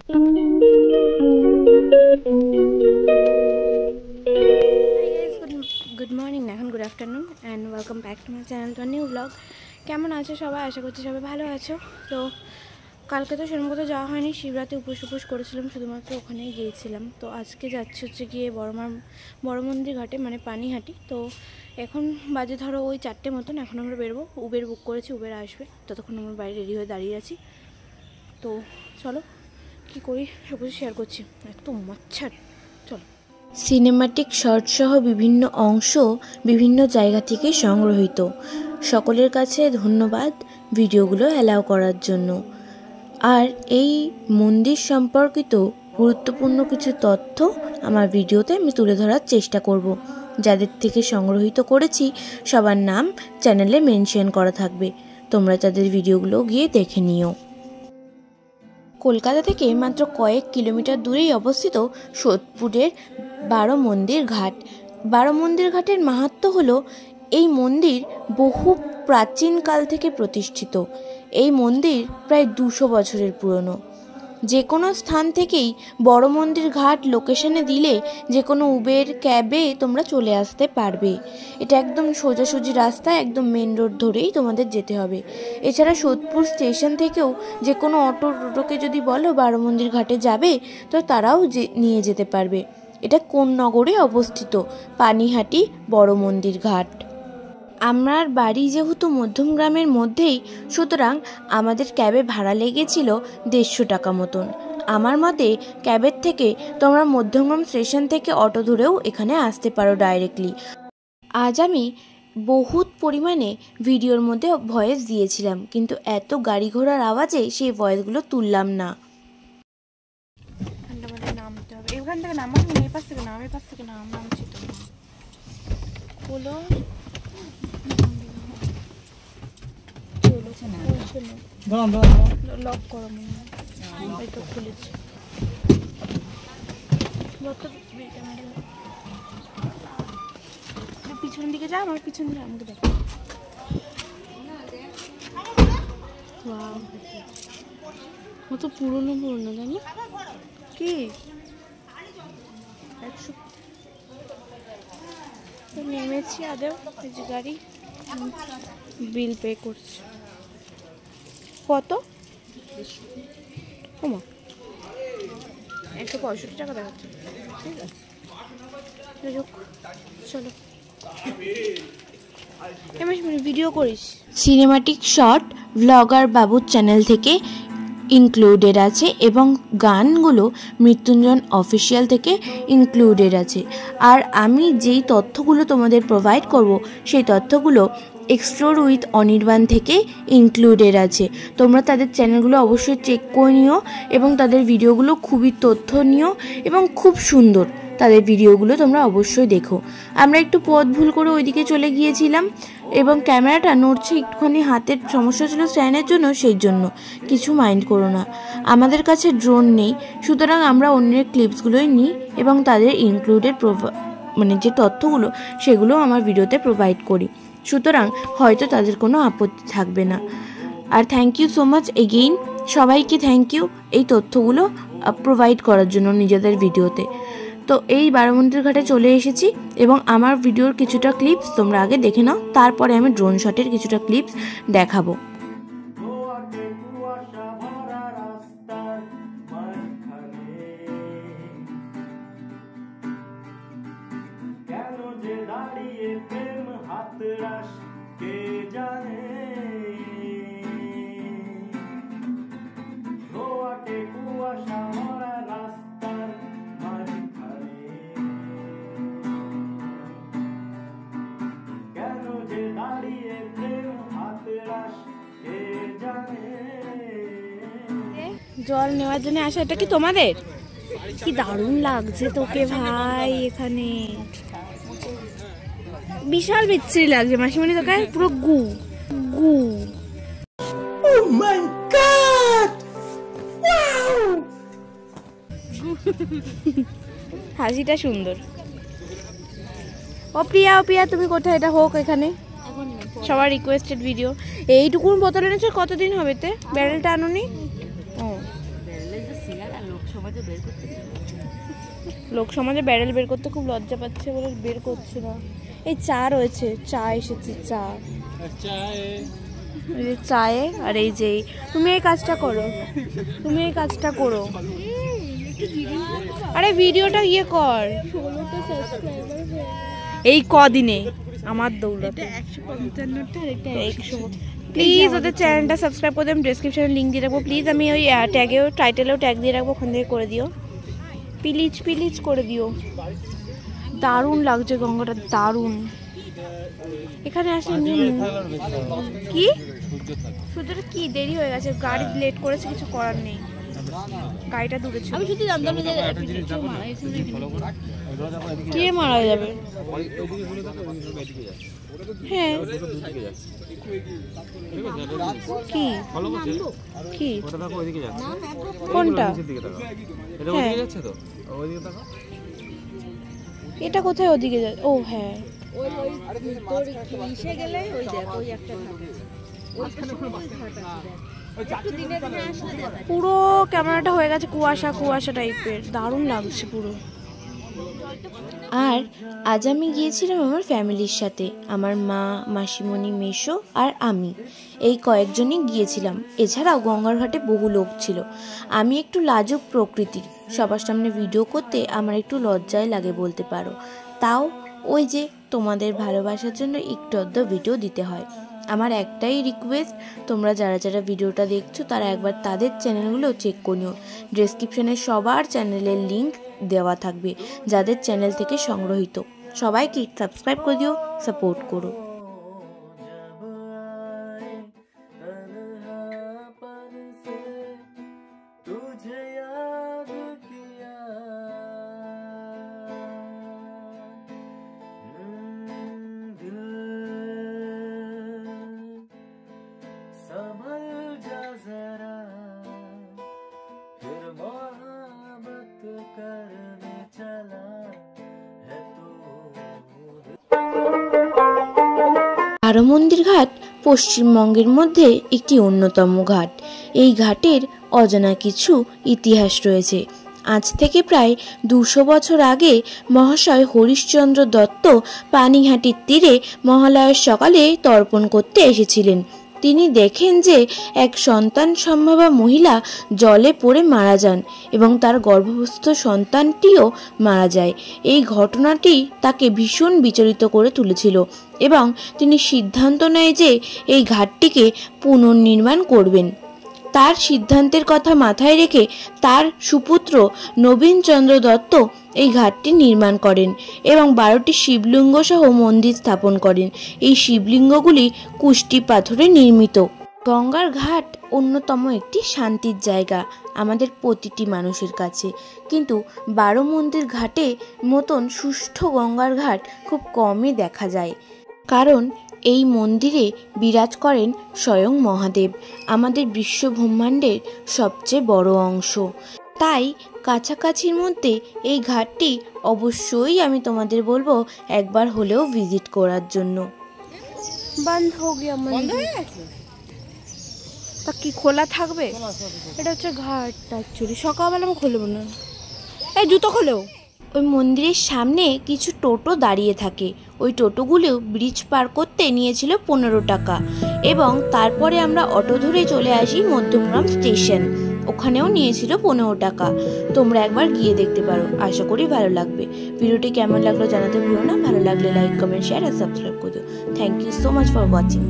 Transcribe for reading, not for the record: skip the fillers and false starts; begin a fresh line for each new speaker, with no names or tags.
Good morning, এখন good afternoon and welcome back to my channel to new blog. কেমন আছো সবাই? আশা করছি সবাই ভালো আছো। তো কালকে তো সেরকম কোথাও যাওয়া হয়নি, শিবরাতে উপোস করেছিলাম, শুধুমাত্র ওখানেই গিয়েছিলাম। তো আজকে যাচ্ছি হচ্ছে গিয়ে বড় মন্দির ঘাটে, মানে পানিহাটি। তো এখন বাজে ধরো ওই 4টে মতন। এখন আমরা বেরোবো, উবের বুক করেছি, উবের আসবে, ততক্ষণ আমরা বাইরে রেডি হয়ে দাঁড়িয়ে আছি। তো চলো কী করি সব কিছু শেয়ার করছি। এত মচ্ছার, চলো।
সিনেমাটিক শর্ট সহ বিভিন্ন অংশ বিভিন্ন জায়গা থেকে সংগৃহীত। সকলের কাছে ধন্যবাদ ভিডিওগুলো অ্যালাউ করার জন্য। আর এই মন্দির সম্পর্কিত গুরুত্বপূর্ণ কিছু তথ্য আমার ভিডিওতে আমি তুলে ধরার চেষ্টা করব। যাদের থেকে সংগৃহীত করেছি সবার নাম চ্যানেলে মেনশন করা থাকবে, তোমরা তাদের ভিডিওগুলো গিয়ে দেখে নিও। কলকাতা থেকে মাত্র কয়েক কিলোমিটার দূরেই অবস্থিত সোদপুরের বারো মন্দির ঘাট। বারো মন্দির ঘাটের মাহাত্ম্য হলো এই মন্দির বহু প্রাচীনকাল থেকে প্রতিষ্ঠিত। এই মন্দির প্রায় 200 বছরের পুরনো। যে কোনো স্থান থেকেই বড় মন্দির ঘাট লোকেশনে দিলে যে কোনো উবের ক্যাবে তোমরা চলে আসতে পারবে। এটা একদম সোজাসুজি রাস্তা, একদম মেন রোড ধরেই তোমাদের যেতে হবে। এছাড়া সোদপুর স্টেশন থেকেও যে কোনো টোটোকে যদি বলো বারো মন্দির ঘাটে যাবে, তো তারাও নিয়ে যেতে পারবে। এটা কোন নগরে অবস্থিত? পানিহাটি বড় মন্দির ঘাট। আমার বাড়ি যেহেতু মধ্যমগ্রামের মধ্যেই, সুতরাং আমাদের ক্যাবে ভাড়া লেগেছিল 150 টাকা মতন। আমার মতে ক্যাবের থেকে তোমরা মধ্যমগ্রাম স্টেশন থেকে অটো ধরেও এখানে আসতে পারো ডাইরেক্টলি। আজ আমি বহুত পরিমাণে ভিডিওর মধ্যে ভয়েস দিয়েছিলাম, কিন্তু এত গাড়ি ঘোড়ার আওয়াজে সেই ভয়েসগুলো তুললাম না।
নামতে হবে এখান থেকে, নামাবি না, এই পাশ থেকে নাম, এই পাশ থেকে নামছি তো। বলো লক করো, মনে হয় এই তো খুলেছি। পিছন দিকে যা, আমার পিছন দিকে আমাকে দেখো। কত পুরনো তাই না? কি নেমেছি আদেও, এই যে গাড়ি বিল পে করছে। কত? 165 টাকা দেখাচ্ছে। ঠিক আছে, চলো ভিডিও করিস।
সিনেমাটিক শর্ট ব্লগার বাবুর চ্যানেল থেকে ইনক্লুডেড আছে এবং গানগুলো মৃত্যুঞ্জন অফিসিয়াল থেকে ইনক্লুডেড আছে। আর আমি যেই তথ্যগুলো তোমাদের প্রোভাইড করব, সেই তথ্যগুলো এক্সপ্লোর উইথ অনির্বাণ থেকে ইনক্লুডেড আছে। তোমরা তাদের চ্যানেলগুলো অবশ্যই চেক করে নিও এবং তাদের ভিডিওগুলো খুবই তথ্যনীয় এবং খুব সুন্দর। তাদের ভিডিওগুলো তোমরা অবশ্যই দেখো। আমরা একটু পথ ভুল করে ওইদিকে চলে গিয়েছিলাম এবং ক্যামেরাটা নড়ছে, একটুখানি হাতের সমস্যা ছিল স্ট্যান্ডের জন্য, সেই জন্য কিছু মাইন্ড করো না। আমাদের কাছে ড্রোন নেই, সুতরাং আমরা অন্যের ক্লিপসগুলোই নিই এবং তাদের ইনক্লুডেড মানে যে তথ্যগুলো সেগুলো আমার ভিডিওতে প্রোভাইড করি। সুতরাং হয়তো তাদের কোনো আপত্তি থাকবে না। আর thank you so much again, সবাইকে থ্যাংক ইউ এই তথ্যগুলো প্রোভাইড করার জন্য নিজেদের ভিডিওতে। তো এই বারো মন্দির ঘাটে চলে এসেছি এবং আমার ভিডিওর কিছুটা ক্লিপস তোমরা আগে দেখে নাও, তারপরে আমি ড্রোন শটের কিছুটা ক্লিপস দেখাবো।
জল নেওয়ার জন্য আসা। এটা কি তোমাদের? কি দারুণ লাগছে তোকে ভাই, এখানে বিশাল বিচ্ছিরি লাগছে মাসিমণি তোকে, পুরো গু গু। Oh my God! Wow! হাসিটা সুন্দর। ও প্রিয়া তুমি কোথায়? এটা হোক এখানে, সবার রিকোয়েস্টেড ভিডিও। এইটুকুন বোতল এনেছো, কতদিন হবে তে? ব্যারেলটা আনোনি? ও লোক সমাজে ব্যারেল বের করতে খুব লজ্জা পাচ্ছে বলে বের করছে না। এই চা রয়েছে, চা এসেছে, চা চায়ে। আর এই যে তুমি এই কাজটা করো, তুমি এই কাজটা করো। আরে ভিডিওটা ইয়ে কর। এই কদিনে আমার দৌলতে 155টা, এটা 100। প্লিজ ওদের চ্যানেলটা সাবস্ক্রাইব করে দেন, ডেসক্রিপশনে লিঙ্ক দিয়ে রাখবো। প্লিজ আমি ওই ট্যাগেও, টাইটেলেও ট্যাগ দিয়ে রাখবো, ওখান থেকে করে দিও প্লিজ, প্লিজ করে দিও। দারুণ লাগছে গঙ্গাটা, দারুণ। এখানে আসলে কি সূর্যটা কি দেরি হয়ে গেছে, গাড়ি লেট করেছে, কিছু করার নেই, গাড়িটা দূরে ছিল। আমি শুধু জানতাম না কে মারা যাবে। হ্যাঁ কি কি কোনটা? হ্যাঁ এটা কোথায় ওদিকে যায়? ও হ্যাঁ, পুরো ক্যামেরাটা হয়ে গেছে কুয়াশা কুয়াশা টাইপের, দারুণ লাগছে পুরো।
আর আজ আমি গিয়েছিলাম আমার ফ্যামিলির সাথে, আমার মা, মাসিমণি, মেসো আর আমি, এই কয়েকজনই গিয়েছিলাম। এছাড়াও গঙ্গার ঘাটে বহু লোক ছিল। আমি একটু লাজুক প্রকৃতির, সবার সামনে ভিডিও করতে আমার একটু লজ্জায় লাগে বলতে পারো। তাও ওই যে তোমাদের ভালোবাসার জন্য একটু অর্ধ ভিডিও দিতে হয়। আমার একটাই রিকোয়েস্ট, তোমরা যারা যারা ভিডিওটা দেখছো তারা একবার তাদের চ্যানেলগুলো চেক করিও। ডেসক্রিপশনে সবার চ্যানেলের লিঙ্ক দেওয়া থাকবে, যাদের চ্যানেল থেকে সংগ্রহীত। সবাইকে সাবস্ক্রাইব করে দিও, সাপোর্ট করো। বারোমন্দির ঘাট পশ্চিমবঙ্গের মধ্যে একটি অন্যতম ঘাট। এই ঘাটের অজানা কিছু ইতিহাস রয়েছে। আজ থেকে প্রায় 200 বছর আগে মহাশয় হরিশ্চন্দ্র দত্ত পানিহাটির তীরে মহালয়ার সকালে তর্পণ করতে এসেছিলেন। তিনি দেখেন যে এক সন্তান সম্ভবা মহিলা জলে পড়ে মারা যান এবং তার গর্ভস্থ সন্তানটিও মারা যায়। এই ঘটনাটি তাকে ভীষণ বিচলিত করে তুলেছিল এবং তিনি সিদ্ধান্ত নেয় যে এই ঘাটটিকে পুনর্নির্মাণ করবেন। তার সিদ্ধান্তের কথা মাথায় রেখে তার সুপুত্র নবীনচন্দ্র দত্ত এই ঘাটটি নির্মাণ করেন এবং 12টি শিবলিঙ্গ সহ মন্দির স্থাপন করেন। এই শিবলিঙ্গগুলি কুষ্টি পাথরে নির্মিত। গঙ্গার ঘাট অন্যতম একটি শান্তির জায়গা আমাদের প্রতিটি মানুষের কাছে, কিন্তু বারোমন্দির ঘাটে মতন সুষ্ঠু গঙ্গার ঘাট খুব কমই দেখা যায়। কারণ এই মন্দিরে বিরাজ করেন স্বয়ং মহাদেব, আমাদের বিশ্ব ব্রহ্মাণ্ডের সবচেয়ে বড় অংশ। তাই কাছাকাছির মধ্যে এই ঘাটটি অবশ্যই আমি তোমাদের বলবো একবার হলেও ভিজিট করার জন্য।
বন্ধ হয়ে গিয়া মন্দির, তা কি খোলা থাকবে? এটা হচ্ছে ঘাটটা, অ্যাকচুয়ালি সকালবেলা আমি খুলব না। এই জুতো খোলেও।
ওই মন্দিরের সামনে কিছু টোটো দাঁড়িয়ে থাকে। ওই টোটোগুলো ব্রিজ পার করতে নিয়েছিল 15 টাকা এবং তারপরে আমরা অটো ধরে চলে আসি মধ্যমগ্রাম স্টেশন, ওখানেও নিয়েছিল 15 টাকা। তোমরা একবার গিয়ে দেখতে পারো, আশা করি ভালো লাগবে। ভিডিওটি কেমন লাগলো জানাতে ভুলো না। ভালো লাগলে লাইক, কমেন্ট, শেয়ার আর সাবস্ক্রাইব করে দিও। Thank you so much for watching.